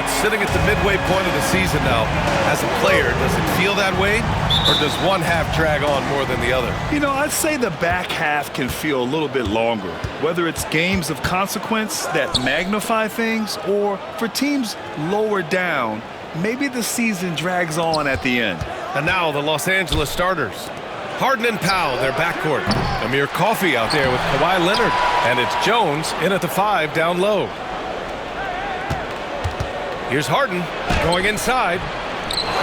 It's sitting at the midway point of the season now. As a player, does it feel that way, or does one half drag on more than the other? You know, I'd say the back half can feel a little bit longer, whether it's games of consequence that magnify things, or for teams lower down, maybe the season drags on at the end. And now the Los Angeles starters. Harden and Powell, their backcourt. Amir Coffey out there with Kawhi Leonard. And it's Jones in at the 5 down low. Here's Harden going inside.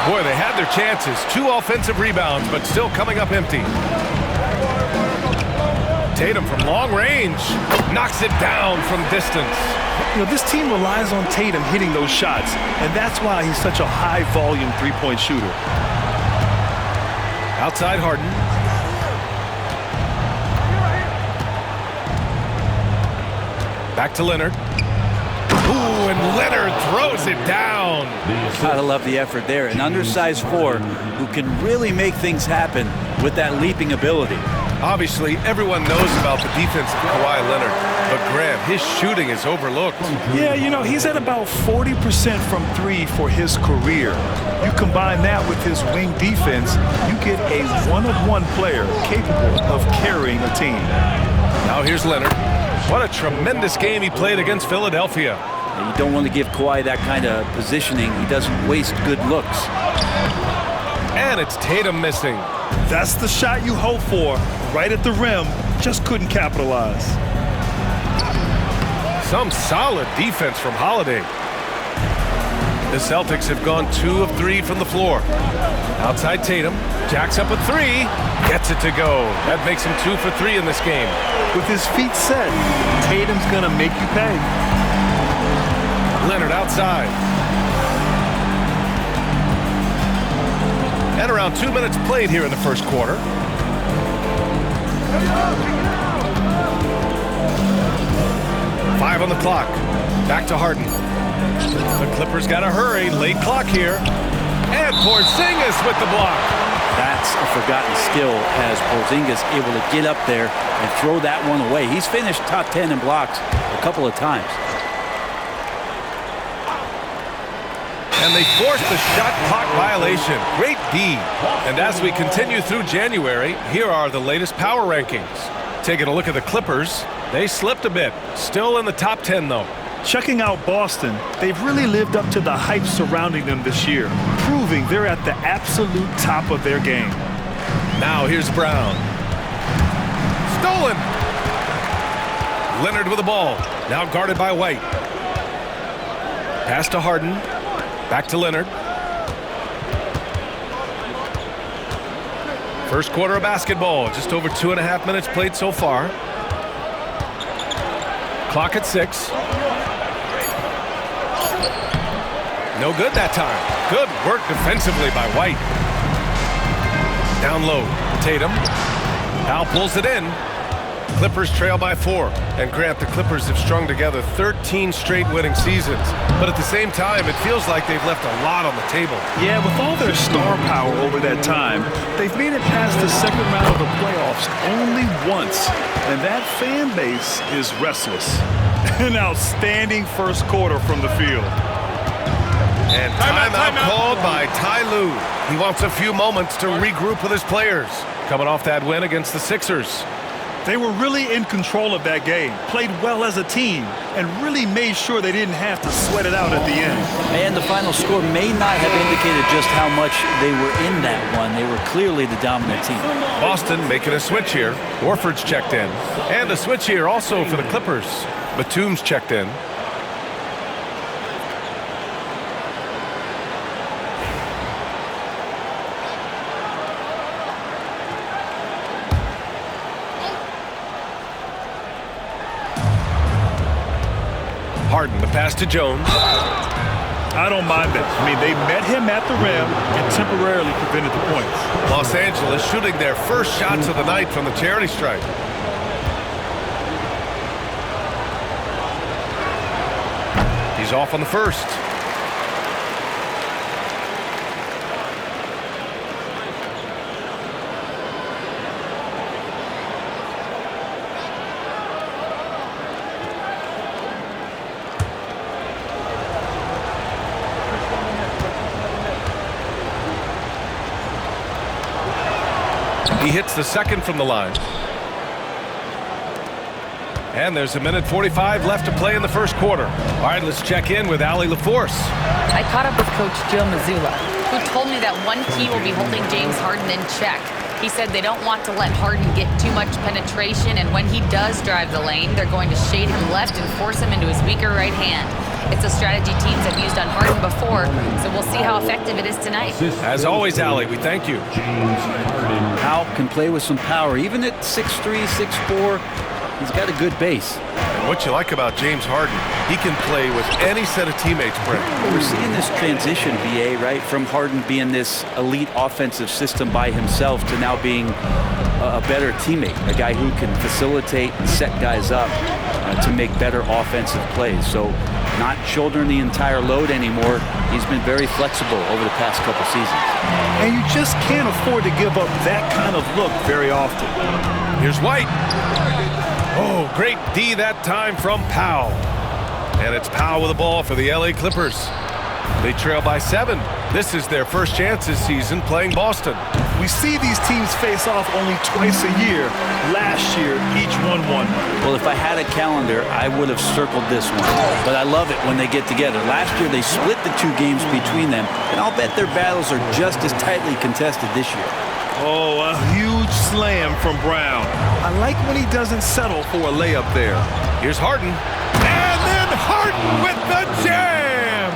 Boy, they had their chances. 2 offensive rebounds, but still coming up empty. Tatum from long range knocks it down from distance. You know, this team relies on Tatum hitting those shots, and that's why he's such a high-volume three-point shooter. Outside Harden. Back to Leonard. Ooh, and Leonard throws it down. Gotta love the effort there. An undersized 4 who can really make things happen with that leaping ability. Obviously, everyone knows about the defense of Kawhi Leonard, but Graham, his shooting is overlooked. Yeah, you know, he's at about 40% from 3 for his career. You combine that with his wing defense, you get a one-of-one player capable of carrying a team. Now here's Leonard. What a tremendous game he played against Philadelphia. And you don't want to give Kawhi that kind of positioning. He doesn't waste good looks. And it's Tatum missing. That's the shot you hope for, right at the rim, just couldn't capitalize. Some solid defense from Holiday. The Celtics have gone 2 of 3 from the floor. Outside Tatum, jacks up a 3, gets it to go. That makes him 2 for 3 in this game. With his feet set, Tatum's gonna make you pay. Leonard outside. And around 2 minutes played here in the first quarter. Five on the clock. Back to Harden. The Clippers got to hurry. Late clock here. And Porzingis with the block. That's a forgotten skill as Porzingis able to get up there and throw that one away. He's finished top 10 in blocks a couple of times. And they forced the shot clock violation. Great D. And as we continue through January, here are the latest power rankings. Taking a look at the Clippers, they slipped a bit. Still in the top 10, though. Checking out Boston, they've really lived up to the hype surrounding them this year, proving they're at the absolute top of their game. Now here's Brown. Stolen. Leonard with the ball. Now guarded by White. Pass to Harden. Back to Leonard. First quarter of basketball. Just over 2.5 minutes played so far. Clock at 6. No good that time. Good work defensively by White. Down low. Tatum. Powell pulls it in. Clippers trail by 4. And Grant, the Clippers have strung together 13 straight winning seasons. But at the same time, it feels like they've left a lot on the table. Yeah, with all their star power over that time, they've made it past the second round of the playoffs only once. And that fan base is restless. An outstanding first quarter from the field. And timeout called by Ty Lue. He wants a few moments to regroup with his players. Coming off that win against the Sixers. They were really in control of that game, played well as a team, and really made sure they didn't have to sweat it out at the end. And the final score may not have indicated just how much they were in that one. They were clearly the dominant team. Boston making a switch here. Horford's checked in. And a switch here also for the Clippers. Batum's checked in. Harden, the pass to Jones. I don't mind that. I mean, they met him at the rim and temporarily prevented the points. Los Angeles shooting their first shots of the night from the charity stripe. He's off on the first. He hits the second from the line. And there's 1:45 left to play in the first quarter. All right, let's check in with Allie LaForce. I caught up with Coach Joe Mazzulla, who told me that one key will be holding James Harden in check. He said they don't want to let Harden get too much penetration, and when he does drive the lane, they're going to shade him left and force him into his weaker right hand. It's a strategy teams have used on Harden before, so we'll see how effective it is tonight. As always, Allie, we thank you. Al can play with some power. Even at 6'3", 6'4", he's got a good base. And what you like about James Harden, he can play with any set of teammates, Brent. We're seeing this transition, BA, right, from Harden being this elite offensive system by himself to now being a better teammate, a guy who can facilitate and set guys up to make better offensive plays. So not shouldering the entire load anymore. He's been very flexible over the past couple seasons. And you just can't afford to give up that kind of look very often. Here's White. Oh, great D that time from Powell. And it's Powell with the ball for the LA Clippers. They trail by 7. This is their first chance this season playing Boston. We see these teams face off only twice a year. Last year, each one won. Well, if I had a calendar, I would have circled this one. But I love it when they get together. Last year, they split the 2 games between them, and I'll bet their battles are just as tightly contested this year. Oh, a huge slam from Brown. I like when he doesn't settle for a layup there. Here's Harden. And then Harden with the jam!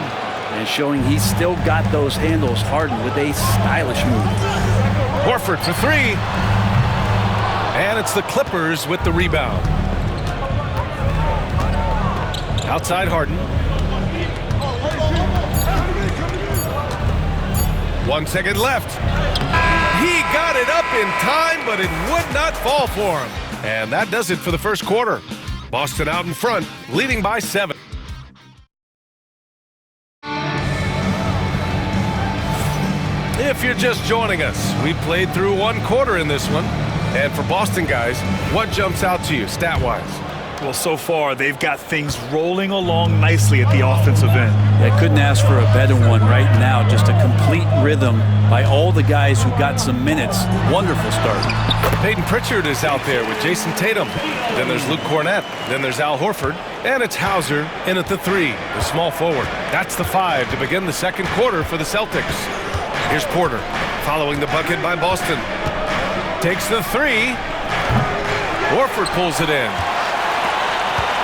And showing he's still got those handles. Harden with a stylish move. Horford for 3. And it's the Clippers with the rebound. Outside Harden. 1 second left. He got it up in time, but it would not fall for him. And that does it for the first quarter. Boston out in front, leading by 7. If you're just joining us, we played through 1 quarter in this one. And for Boston guys, what jumps out to you stat-wise? Well, so far, they've got things rolling along nicely at the offensive end. I couldn't ask for a better one right now. Just a complete rhythm by all the guys who got some minutes. Wonderful start. Peyton Pritchard is out there with Jason Tatum. Then there's Luke Cornett. Then there's Al Horford. And it's Hauser in at the 3, the small forward. That's the 5 to begin the second quarter for the Celtics. Here's Porter following the bucket by Boston. Takes the 3. Horford pulls it in.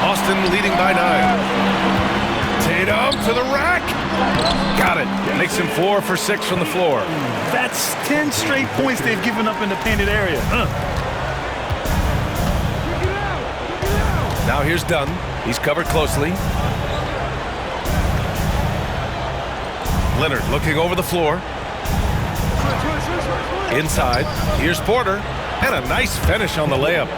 Boston leading by 9. Tatum to the rack. Got it. Makes him 4 for 6 from the floor. That's 10 straight points they've given up in the painted area. Now here's Dunn. He's covered closely. Leonard looking over the floor. Inside. Here's Porter. And a nice finish on the layup.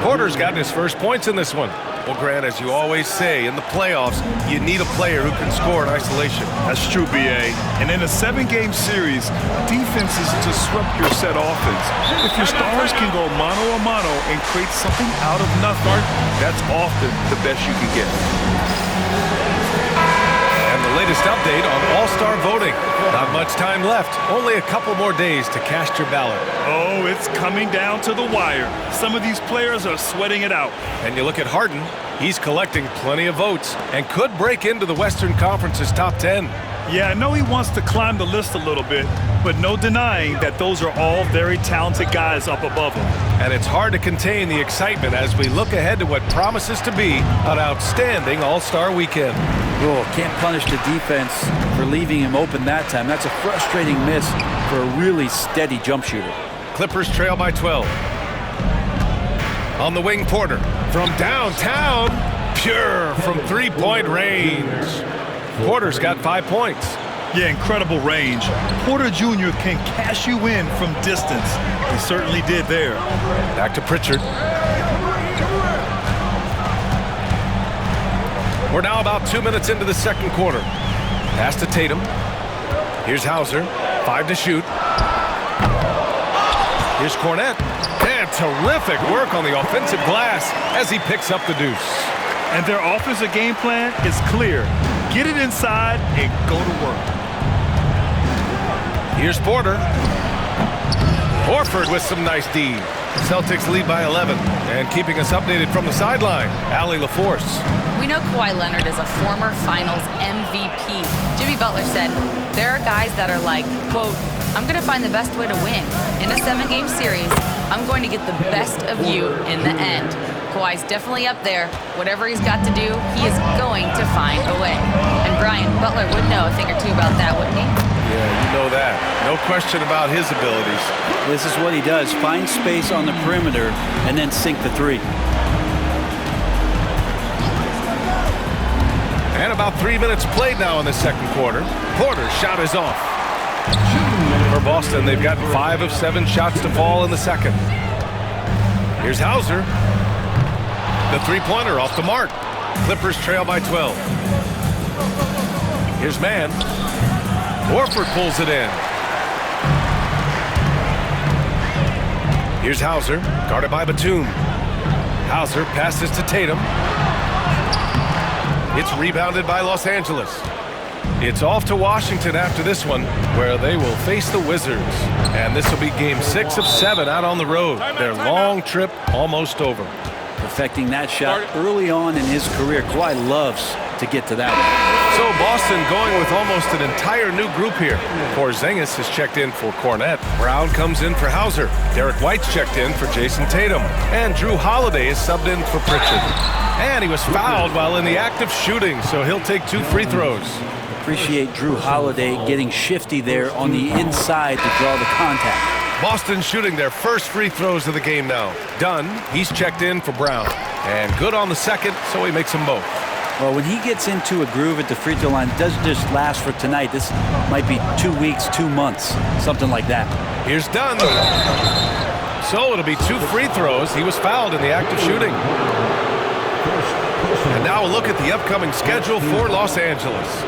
Porter's gotten his first points in this one. Well, Grant, as you always say, in the playoffs, you need a player who can score in isolation. That's true, B.A. And in a 7-game series, defense is to disrupt your set offense. If your stars can go mano-a-mano and create something out of nothing, that's often the best you can get. And the latest update on All-Star voting. Not much time left. Only a couple more days to cast your ballot. Oh, it's coming down to the wire. Some of these players are sweating it out. And you look at Harden, he's collecting plenty of votes and could break into the Western Conference's top 10. Yeah, I know he wants to climb the list a little bit, but no denying that those are all very talented guys up above him. And it's hard to contain the excitement as we look ahead to what promises to be an outstanding All-Star weekend. Oh, can't punish the defense for leaving him open that time. That's a frustrating miss for a really steady jump shooter. Clippers trail by 12. On the wing, Porter. From downtown, pure from 3-point range. Porter's got 5 points. Yeah, incredible range. Porter Jr. can cash you in from distance. He certainly did there. Back to Pritchard. We're now about 2 minutes into the second quarter. Pass to Tatum. Here's Hauser. 5 to shoot. Here's Cornett. And terrific work on the offensive glass as he picks up the deuce. And their offensive game plan is clear. Get it inside and go to work. Here's Porter. Horford with some nice D. Celtics lead by 11. And keeping us updated from the sideline, Allie LaForce. We know Kawhi Leonard is a former Finals MVP. Jimmy Butler said, there are guys that are like, quote, I'm going to find the best way to win. In a 7-game series, I'm going to get the best of you in the end. Kawhi's definitely up there. Whatever he's got to do, he is going to find a way. And Brian, Butler would know a thing or two about that, wouldn't he? Yeah, you know that. No question about his abilities. This is what he does. Find space on the perimeter and then sink the three. And about 3 minutes played now in the second quarter. Porter's shot is off. For Boston, they've gotten 5 of 7 shots to fall in the second. Here's Hauser. The three-pointer off the mark. Clippers trail by 12. Here's Mann. Horford pulls it in. Here's Hauser, guarded by Batum. Hauser passes to Tatum. It's rebounded by Los Angeles. It's off to Washington after this one, where they will face the Wizards. And this will be game 6 of 7 out on the road. Their long trip almost over. Perfecting that shot early on in his career. Kawhi loves to get to that one. So Boston going with almost an entire new group here. Porzingis is checked in for Cornette. Brown comes in for Hauser. Derek White's checked in for Jason Tatum. And Drew Holiday is subbed in for Pritchard. And he was fouled while in the act of shooting, so he'll take 2 free throws. Appreciate Drew Holiday getting shifty there on the inside to draw the contact. Boston shooting their first free throws of the game now. Dunn, he's checked in for Brown. And good on the second, so he makes them both. Well, when he gets into a groove at the free throw line, it doesn't just last for tonight. This might be 2 weeks, 2 months, something like that. Here's Dunn. So it'll be 2 free throws. He was fouled in the act of shooting. And now a look at the upcoming schedule for Los Angeles.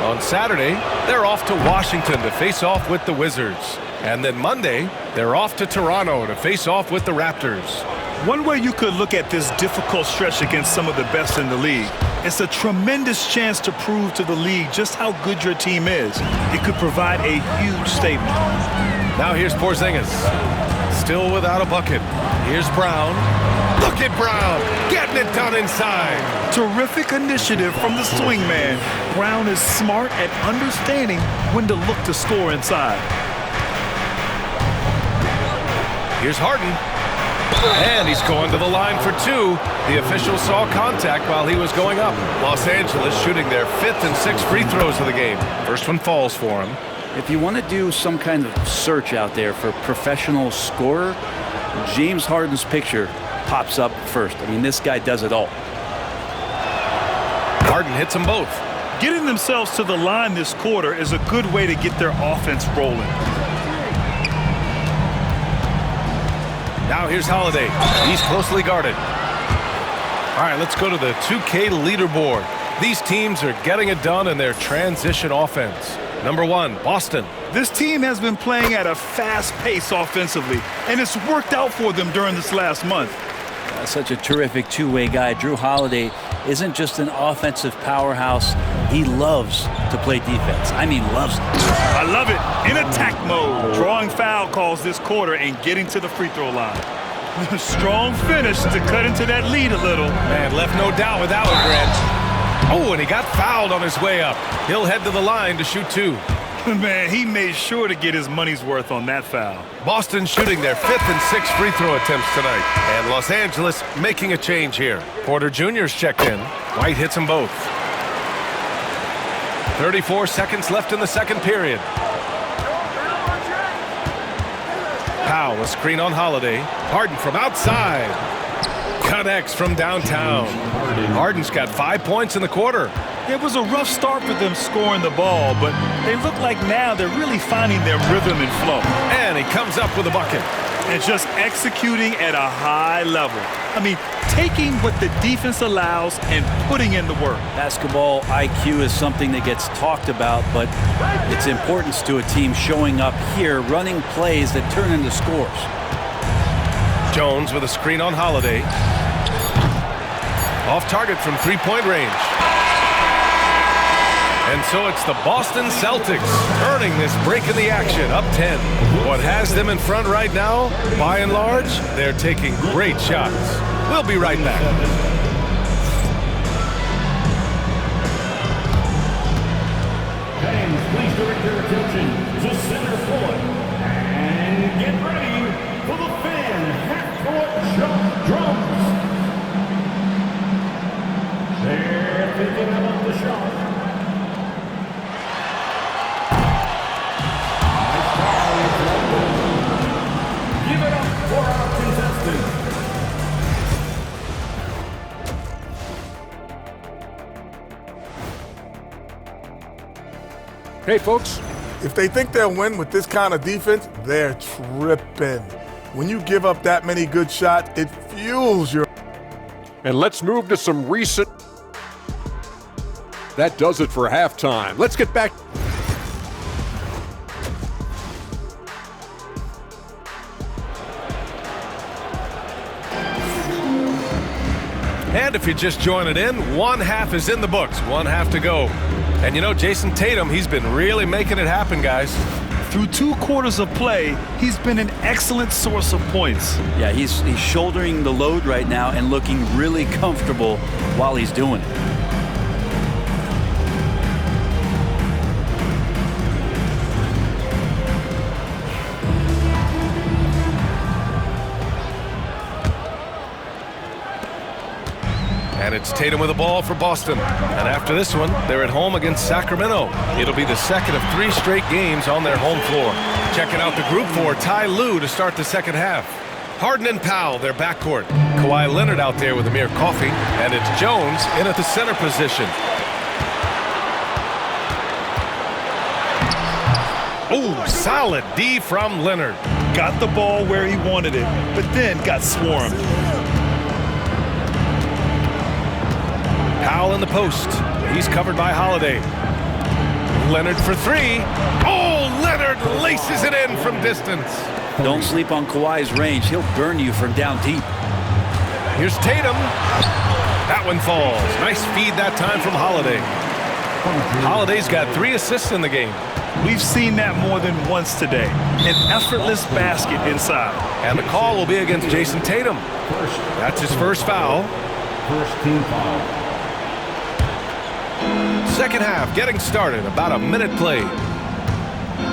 On Saturday, they're off to Washington to face off with the Wizards. And then Monday, they're off to Toronto to face off with the Raptors. One way you could look at this difficult stretch against some of the best in the league, it's a tremendous chance to prove to the league just how good your team is. It could provide a huge statement. Now here's Porzingis. Still without a bucket. Here's Brown. Look at Brown getting it done inside. Terrific initiative from the swingman. Brown is smart at understanding when to look to score inside. Here's Harden. And he's going to the line for 2. The official saw contact while he was going up. Los Angeles shooting their 5th and 6th free throws of the game. First one falls for him. If you want to do some kind of search out there for professional scorer, James Harden's picture pops up first. I mean, this guy does it all. Harden hits them both. Getting themselves to the line this quarter is a good way to get their offense rolling. Now here's Holiday. He's closely guarded. All right, let's go to the 2K leaderboard. These teams are getting it done in their transition offense. Number 1, Boston. This team has been playing at a fast pace offensively, and it's worked out for them during this last month. Such a terrific two-way guy. Drew Holiday isn't just an offensive powerhouse. He loves to play defense. I mean, loves it. I love it. In attack mode. Drawing foul calls this quarter and getting to the free throw line. Strong finish to cut into that lead a little. Man, left no doubt with that one, Grant. Oh, and he got fouled on his way up. He'll head to the line to shoot 2. Man, he made sure to get his money's worth on that foul. Boston shooting their 5th and 6th free throw attempts tonight. And Los Angeles making a change here. Porter Jr.'s checked in. White hits them both. 34 seconds left in the second period. Powell, a screen on Holiday. Harden from outside. Connects from downtown. Harden's got 5 points in the quarter. It was a rough start for them scoring the ball, but they look like now they're really finding their rhythm and flow. And he comes up with a bucket. And just executing at a high level. I mean, taking what the defense allows and putting in the work. Basketball IQ is something that gets talked about, but its importance to a team showing up here, running plays that turn into scores. Jones with a screen on Holiday. Off target from 3-point range. And so it's the Boston Celtics earning this break in the action, up 10. What has them in front right now, by and large, they're taking great shots. We'll be right back. Fans, please direct your attention to center court. And get ready for the fan half-court shot drums. They're thinking about the shot. Give it up for our contestants. Hey, folks. If they think they'll win with this kind of defense, they're tripping. When you give up that many good shots, it fuels your... And let's move to some recent... That does it for halftime. Let's get back... And if you're just joining in, one half is in the books, one half to go. And you know, Jason Tatum, he's been really making it happen, guys. Through 2 quarters of play, he's been an excellent source of points. Yeah, he's shouldering the load right now and looking really comfortable while he's doing it. And it's Tatum with the ball for Boston. And after this one, they're at home against Sacramento. It'll be the second of 3 straight games on their home floor. Checking out the group for Ty Lue to start the second half. Harden and Powell, their backcourt. Kawhi Leonard out there with Amir Coffey. And it's Jones in at the center position. Ooh, solid D from Leonard. Got the ball where he wanted it, but then got swarmed. Powell in the post. He's covered by Holiday. Leonard for 3. Oh, Leonard laces it in from distance. Don't sleep on Kawhi's range. He'll burn you from down deep. Here's Tatum. That one falls. Nice feed that time from Holiday. Holiday's got 3 assists in the game. We've seen that more than once today. An effortless basket inside. And the call will be against Jason Tatum. That's his first foul. First team foul. Second half getting started. About a minute played.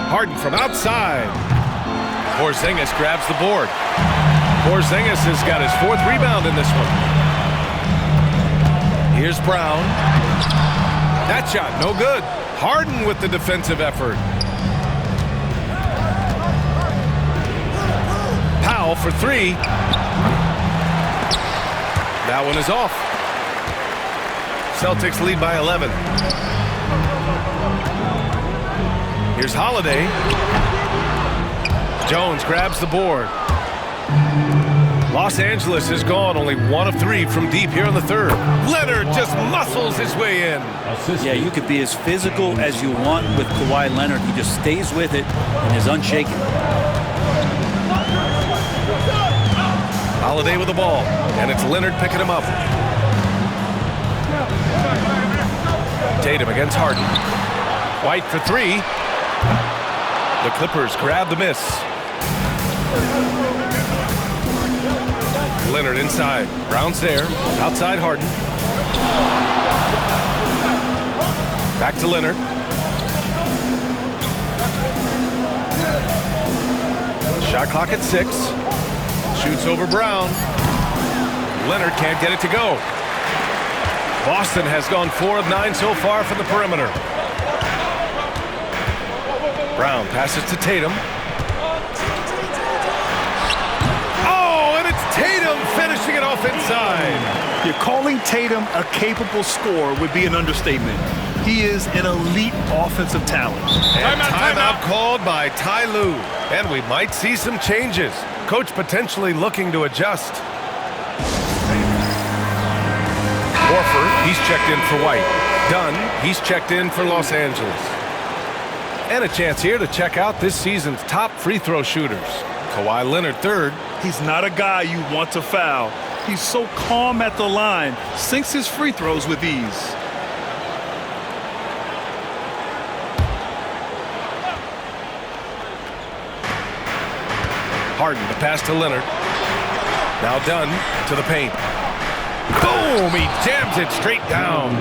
Harden from outside. Porzingis grabs the board. Porzingis has got his 4th rebound in this one. Here's Brown. That shot no good. Harden with the defensive effort. Powell for 3. That one is off. Celtics lead by 11. Here's Holiday. Jones grabs the board. Los Angeles is gone, only 1 of 3 from deep here in the third. Leonard just muscles his way in. Yeah, you could be as physical as you want with Kawhi Leonard. He just stays with it and is unshaken. Holiday with the ball, and it's Leonard picking him up. Tatum against Harden. White for 3. The Clippers grab the miss. Leonard inside. Brown's there. Outside Harden. Back to Leonard. Shot clock at 6. Shoots over Brown. Leonard can't get it to go. Boston has gone 4 of 9 so far from the perimeter. Brown passes to Tatum. Oh, and it's Tatum finishing it off inside. You're calling Tatum a capable scorer would be an understatement. He is an elite offensive talent. And timeout called by Ty Lue. And we might see some changes. Coach potentially looking to adjust. Horford, he's checked in for White. Dunn, he's checked in for Los Angeles. And a chance here to check out this season's top free throw shooters. Kawhi Leonard 3rd. He's not a guy you want to foul. He's so calm at the line, sinks his free throws with ease. Harden, the pass to Leonard. Now Dunn to the paint. Boom! He jams it straight down.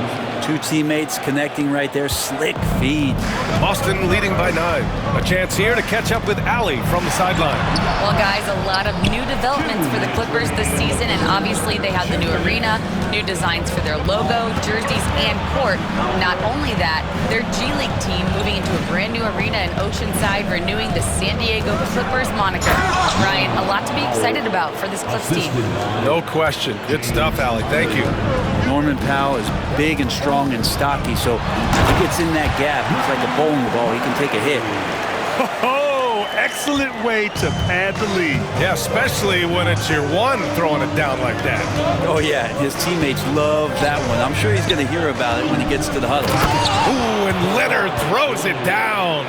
Two teammates connecting right there. Slick feed. Boston leading by 9. A chance here to catch up with Allie from the sideline. Well, guys, a lot of new developments for the Clippers this season, and obviously they have the new arena, new designs for their logo, jerseys, and court. Not only that, their G League team moving into a brand new arena in Oceanside, renewing the San Diego Clippers moniker. Ryan, a lot to be excited about for this Clips team. No question. Good stuff, Allie. Thank you. Norman Powell is big and strong and stocky, so if he gets in that gap, he's like a bowling ball. He can take a hit. Oh, excellent way to pad the lead. Yeah, especially when it's your one throwing it down like that. Oh, yeah, his teammates love that one. I'm sure he's going to hear about it when he gets to the huddle. Ooh, and Leonard throws it down.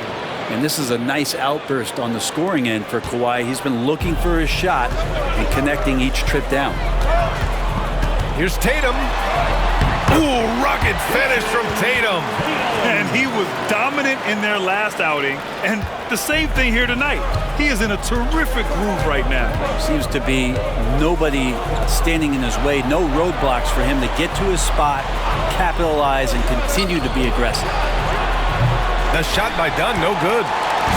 And this is a nice outburst on the scoring end for Kawhi. He's been looking for his shot and connecting each trip down. Here's Tatum. Ooh, rugged finish from Tatum. And he was dominant in their last outing. And the same thing here tonight. He is in a terrific groove right now. Seems to be nobody standing in his way. No roadblocks for him to get to his spot, capitalize, and continue to be aggressive. The shot by Dunn, no good.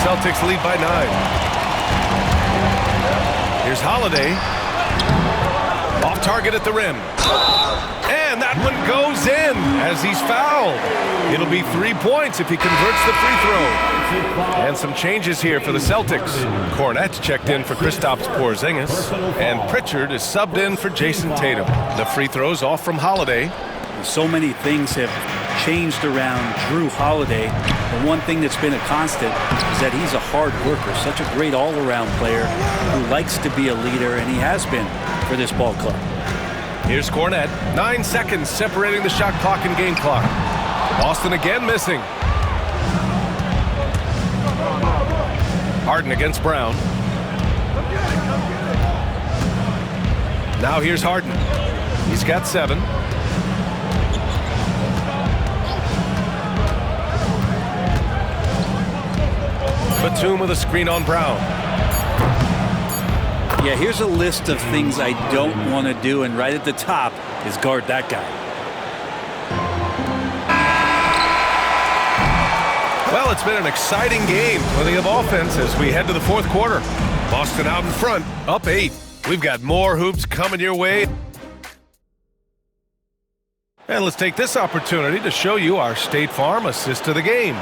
Celtics lead by 9. Here's Holiday. Off target at the rim. And that one goes in as he's fouled. It'll be 3 points if he converts the free throw. And some changes here for the Celtics. Cornette's checked in for Kristaps Porzingis. And Pritchard is subbed in for Jason Tatum. The free throw's off from Holiday. So many things have changed around Drew Holiday. The one thing that's been a constant is that he's a hard worker, such a great all-around player who likes to be a leader, and he has been for this ball club. Here's Cornette. 9 seconds separating the shot clock and game clock. Boston again missing. Harden against Brown. Now here's Harden. He's got 7. Batum with a screen on Brown. Yeah, here's a list of things I don't want to do, and right at the top is guard that guy. Well, it's been an exciting game, plenty of offense as we head to the fourth quarter. Boston out in front, up 8. We've got more hoops coming your way. And let's take this opportunity to show you our State Farm assist to the game.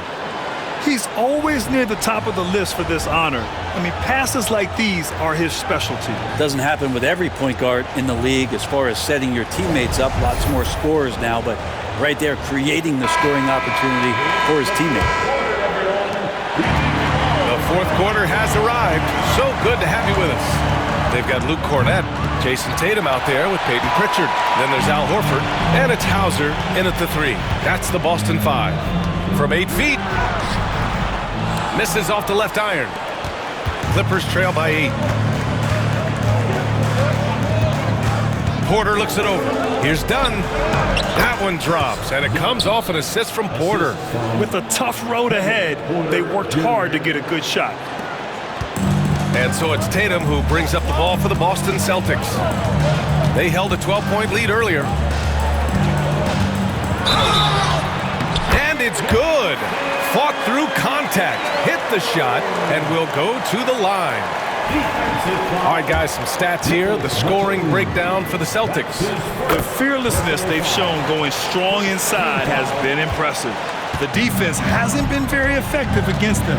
He's always near the top of the list for this honor. I mean, passes like these are his specialty. Doesn't happen with every point guard in the league as far as setting your teammates up. Lots more scorers now, but right there creating the scoring opportunity for his teammate. The fourth quarter has arrived. So good to have you with us. They've got Luke Cornette, Jason Tatum out there with Peyton Pritchard. Then there's Al Horford, and it's Hauser in at the 3. That's the Boston 5. From 8 feet. Misses off the left iron. Clippers trail by 8. Porter looks it over. Here's Dunn. That one drops, and it comes off an assist from Porter. With a tough road ahead, they worked hard to get a good shot. And so it's Tatum who brings up the ball for the Boston Celtics. They held a 12-point lead earlier. And it's good. Fought through contact, hit the shot, and will go to the line. All right, guys, some stats here. The scoring breakdown for the Celtics. The fearlessness they've shown going strong inside has been impressive. The defense hasn't been very effective against them.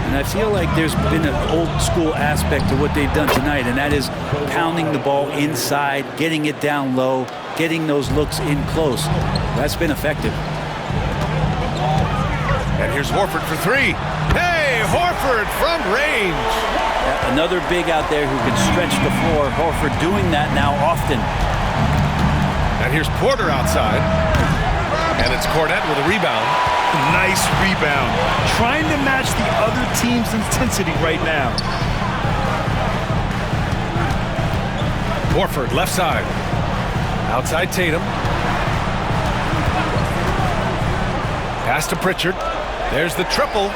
And I feel like there's been an old school aspect to what they've done tonight, and that is pounding the ball inside, getting it down low, getting those looks in close. That's been effective. And here's Horford for 3. Hey, Horford from range. Another big out there who can stretch the floor. Horford doing that now often. And here's Porter outside. And it's Cornette with a rebound. Nice rebound. Trying to match the other team's intensity right now. Horford left side. Outside Tatum. Pass to Pritchard. There's the triple.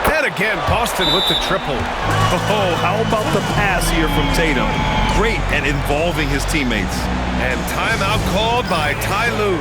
And again, Boston with the triple. Oh, how about the pass here from Tatum? Great at involving his teammates. And timeout called by Ty Lue.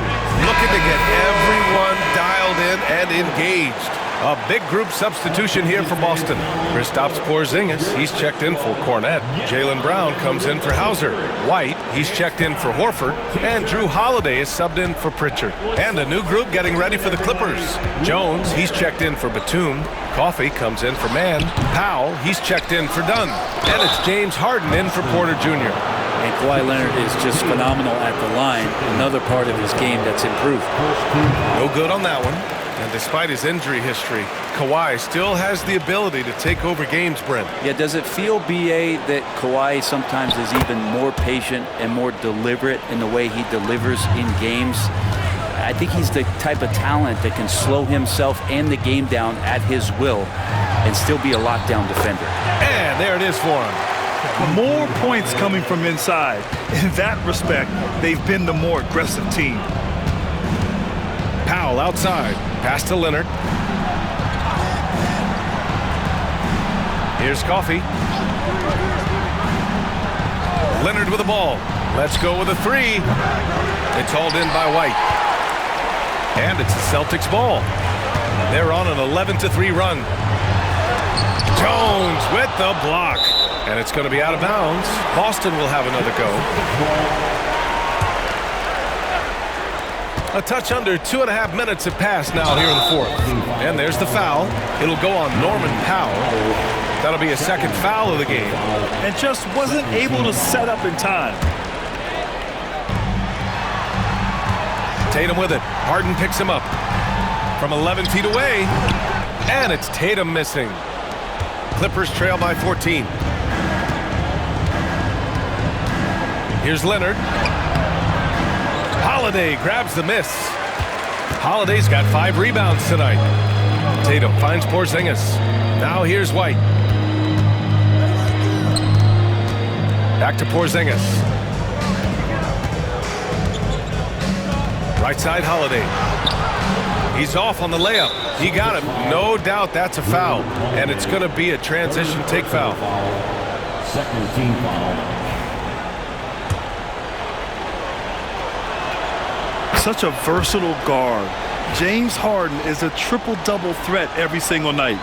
Looking to get everyone dialed in and engaged. A big group substitution here for Boston. Kristaps Porzingis, he's checked in for Cornette. Jaylen Brown comes in for Hauser. White, he's checked in for Horford. And Drew Holiday is subbed in for Pritchard. And a new group getting ready for the Clippers. Jones, he's checked in for Batum. Coffey comes in for Mann. Powell, he's checked in for Dunn. And it's James Harden in for Porter Jr. And Kawhi Leonard is just phenomenal at the line. Another part of his game that's improved. No good on that one. And despite his injury history, Kawhi still has the ability to take over games, Brent. Yeah, does it feel, B.A., that Kawhi sometimes is even more patient and more deliberate in the way he delivers in games? I think he's the type of talent that can slow himself and the game down at his will and still be a lockdown defender. And there it is for him. More points coming from inside. In that respect, they've been the more aggressive team. Powell outside. Pass to Leonard. Here's Coffey. Leonard with the ball. Let's go with a three. It's hauled in by White. And it's the Celtics ball. They're on an 11-3 run. Jones with the block. And it's going to be out of bounds. Boston will have another go. A touch under 2.5 minutes have passed now here in the fourth. And there's the foul. It'll go on Norman Powell. That'll be a second foul of the game. And just wasn't able to set up in time. Tatum with it. Harden picks him up from 11 feet away. And it's Tatum missing. Clippers trail by 14. Here's Leonard. Holiday grabs the miss. Holiday's got 5 rebounds tonight. Tatum finds Porzingis. Now here's White. Back to Porzingis. Right side Holiday. He's off on the layup. He got him. No doubt that's a foul. And it's going to be a transition take foul. Second team foul. Such a versatile guard. James Harden is a triple-double threat every single night.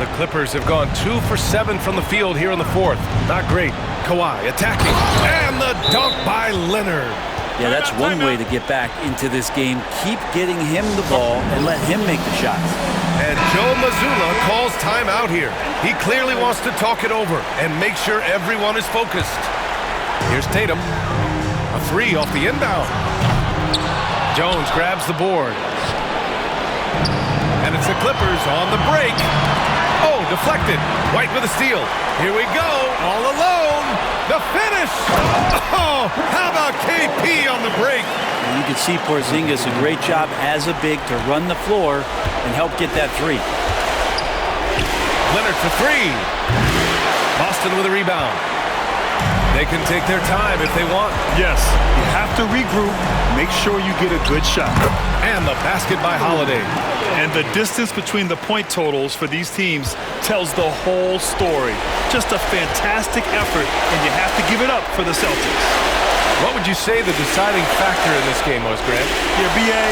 The Clippers have gone 2 for 7 from the field here in the fourth. Not great. Kawhi attacking. And the dunk by Leonard. Yeah, that's one way to get back into this game. Keep getting him the ball and let him make the shots. And Joe Mazzulla calls timeout here. He clearly wants to talk it over and make sure everyone is focused. Here's Tatum. A three off the inbound. Jones grabs the board. And it's the Clippers on the break. Oh, deflected. White with a steal. Here we go. All alone. The finish. Oh, how about KP on the break? And you can see Porzingis a great job as a big to run the floor and help get that three. Leonard for three. Boston with a rebound. They can take their time if they want. Yes, you have to regroup. Make sure you get a good shot. And the basket by Holiday. And the distance between the point totals for these teams tells the whole story. Just a fantastic effort, and you have to give it up for the Celtics. What would you say the deciding factor in this game was, Grant? Yeah, B.A.,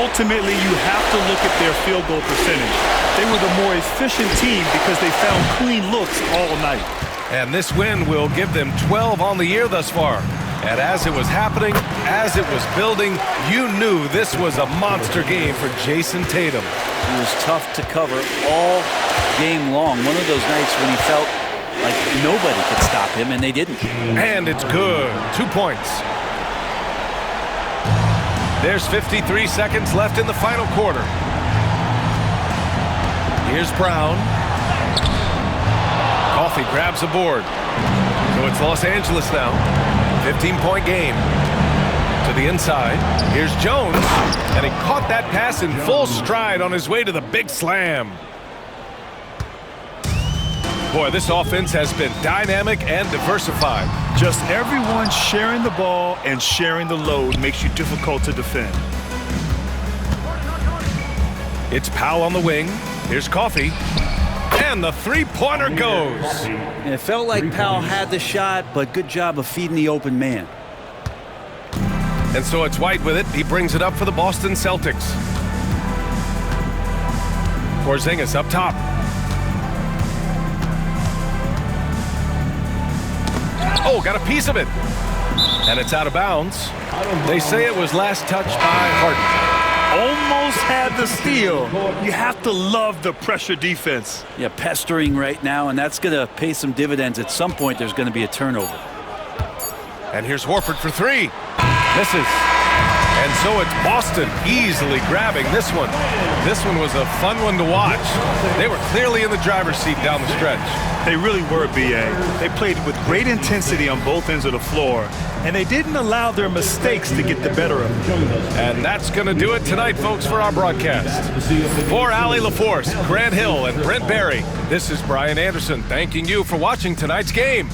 ultimately you have to look at their field goal percentage. They were the more efficient team because they found clean looks all night. And this win will give them 12 on the year thus far. And as it was happening, as it was building, you knew this was a monster game for Jason Tatum. He was tough to cover all game long. One of those nights when he felt like nobody could stop him, and they didn't. And it's good. 2 points. There's 53 seconds left in the final quarter. Here's Brown. Coffey grabs a board. So it's Los Angeles now. 15-point game. To the inside. Here's Jones. And he caught that pass in full stride on his way to the big slam. Boy, this offense has been dynamic and diversified. Just everyone sharing the ball and sharing the load makes you difficult to defend. It's Powell on the wing. Here's Coffee. And the three-pointer goes. And it felt like Powell had the shot, but good job of feeding the open man. And so it's White with it. He brings it up for the Boston Celtics. Porzingis up top. Oh, got a piece of it. And it's out of bounds. They say it was last touched by Harden. Almost had the steal. You have to love the pressure defense. Yeah, pestering right now, and that's going to pay some dividends. At some point, there's going to be a turnover. And here's Horford for three. Misses. And so it's Boston easily grabbing this one. This one was a fun one to watch. They were clearly in the driver's seat down the stretch. They really were, B.A. They played with great intensity on both ends of the floor, and they didn't allow their mistakes to get the better of them. And that's going to do it tonight, folks, for our broadcast. For Allie LaForce, Grant Hill, and Brent Barry, this is Brian Anderson thanking you for watching tonight's game.